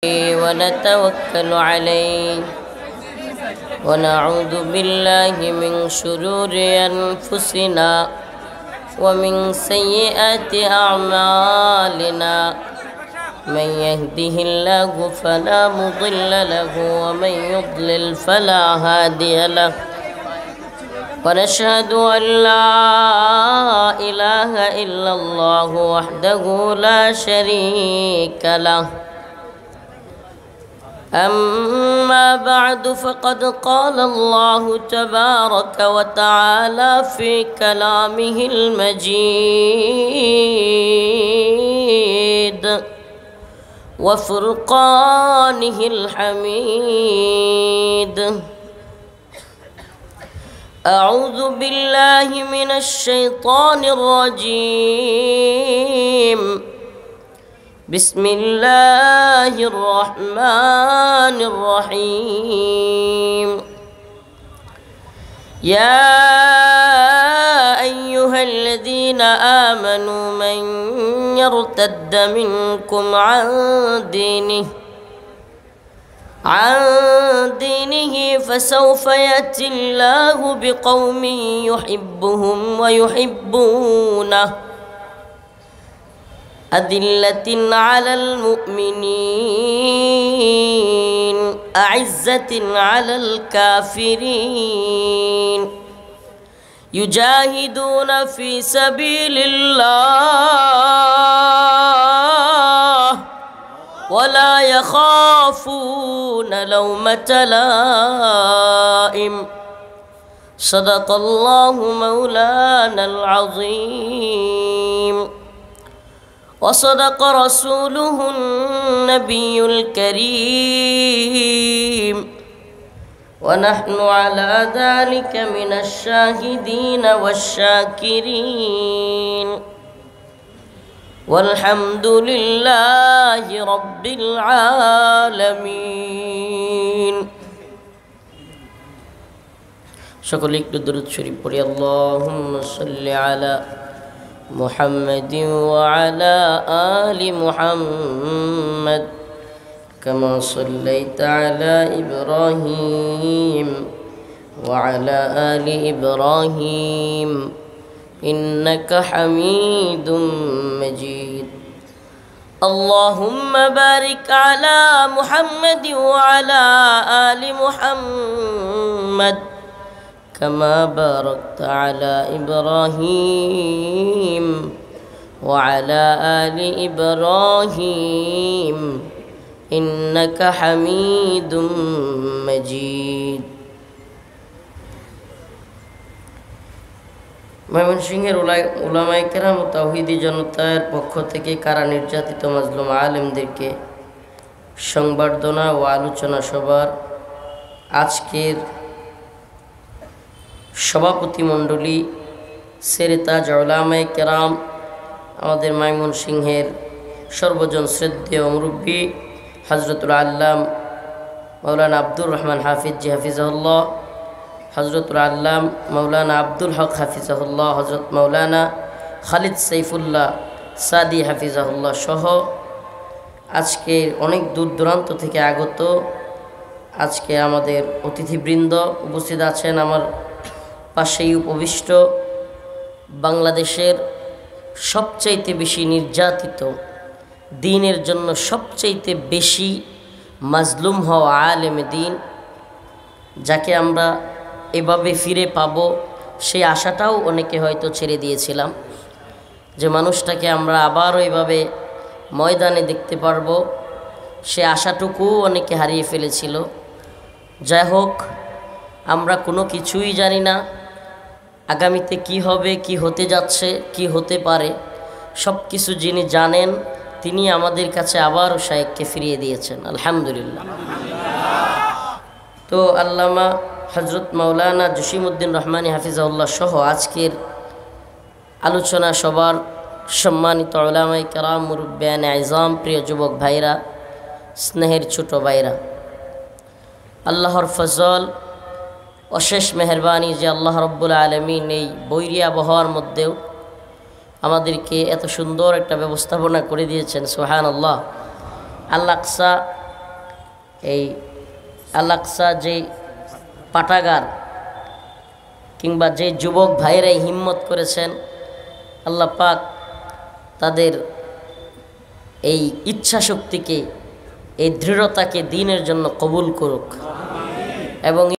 ونتوكل عليه ونعوذ بالله من شرور أنفسنا ومن سيئات أعمالنا من يهده الله فلا مضل له ومن يضلل فلا هادي له ونشهد أن لا إله إلا الله وحده لا شريك له أما بعد فقد قال الله تبارك وتعالى في كلامه المجيد وفرقانه الحميد أعوذ بالله من الشيطان الرجيم بسم الله الرحمن الرحيم يا أيها الذين آمنوا من يرتد منكم عن دينه فسوف يأتي الله بقوم يحبهم ويحبونه أذلة على المؤمنين أعزة على الكافرين يجاهدون في سبيل الله ولا يخافون لومة لائم صدق الله مولانا العظيم وصدق رسوله النبي الكريم ونحن على ذلك من الشاهدين والشاكرين والحمد لله رب العالمين সকলে একটু দরুদ শরীফ পড়ি আল্লাহুম্মা সাল্লি আলা محمد وعلى آل محمد كما صليت على إبراهيم وعلى آل إبراهيم إنك حميد مجيد اللهم بارك على محمد وعلى آل محمد كما باركت على إبراهيم وعلى آل إبراهيم إنك حميد مجيد ময়মনসিংহের উলামায়ে কেরাম ও তাওহীদি জনতার পক্ষ থেকে কারা নির্যাতিত মাজলুম আলেমদেরকে সংবর্ধনা ও আলোচনা সভার আজকের সভাপতি মণ্ডলী সেরেতাজ উলামায়ে কেরাম আমাদের ময়মনসিংহের সর্বজন শ্রদ্ধেয় মুরব্বী হযরতুল আল্লাম মাওলানা আব্দুর রহমান হাফিজ জি হাফিজাহুল্লাহ, হযরতুল আল্লাম মাওলানা আব্দুল হক হাফিজাহুল্লাহ, হযরত মাওলানা খালিদ সাইফুল্লাহ সাদি হাফিজাহুল্লাহ সহ আজকের অনেক দূর দূরান্ত থেকে আগত আজকে আমাদের অতিথিবৃন্দ উপস্থিত আছেন। আমার পাশেই উপবিষ্ট বাংলাদেশের সবচাইতে বেশি নির্যাতিত, দ্বীনের জন্য সবচাইতে বেশি মাজলুম হওয়া আলেমে দ্বীন, যাকে আমরা এভাবে ফিরে পাব সেই আশাটাও অনেকে হয়তো ছেড়ে দিয়েছিলাম, যে মানুষটাকে আমরা আবারও এভাবে ময়দানে দেখতে পারবো, সে আশাটুকুও অনেকে হারিয়ে ফেলেছিল। যাই হোক, আমরা কোনো কিছুই জানি না আগামীতে কি হবে, কি হতে যাচ্ছে, কি হতে পারে। সব কিছু যিনি জানেন তিনি আমাদের কাছে আবারও শায়েখকে ফিরিয়ে দিয়েছেন, আলহামদুলিল্লাহ। তো আল্লামা হযরত মাওলানা জসিমউদ্দিন রহমানী হাফিজাহুল্লাহ সহ আজকের আলোচনা সবার সম্মানিত উলামায়ে কেরাম, মুরব্বিয়ানে আযম, প্রিয় যুবক ভাইরা, স্নেহের ছোট ভাইরা, আল্লাহর ফজল অশেষ মেহেরবানি যে আল্লাহ রব্বুল আলামিন এই বৈরী আবহাওয়ার মধ্যেও আমাদেরকে এত সুন্দর একটা ব্যবস্থাপনা করে দিয়েছেন। সুবহানাল্লাহ। আল আকসা এই আল-আকসা যে পাঠাগার কিংবা যে যুবক ভাইরাই হিম্মত করেছেন, আল্লাহ পাক তাদের এই ইচ্ছা শক্তিকে, এই দৃঢ়তাকে দ্বীনের জন্য কবুল করুক এবং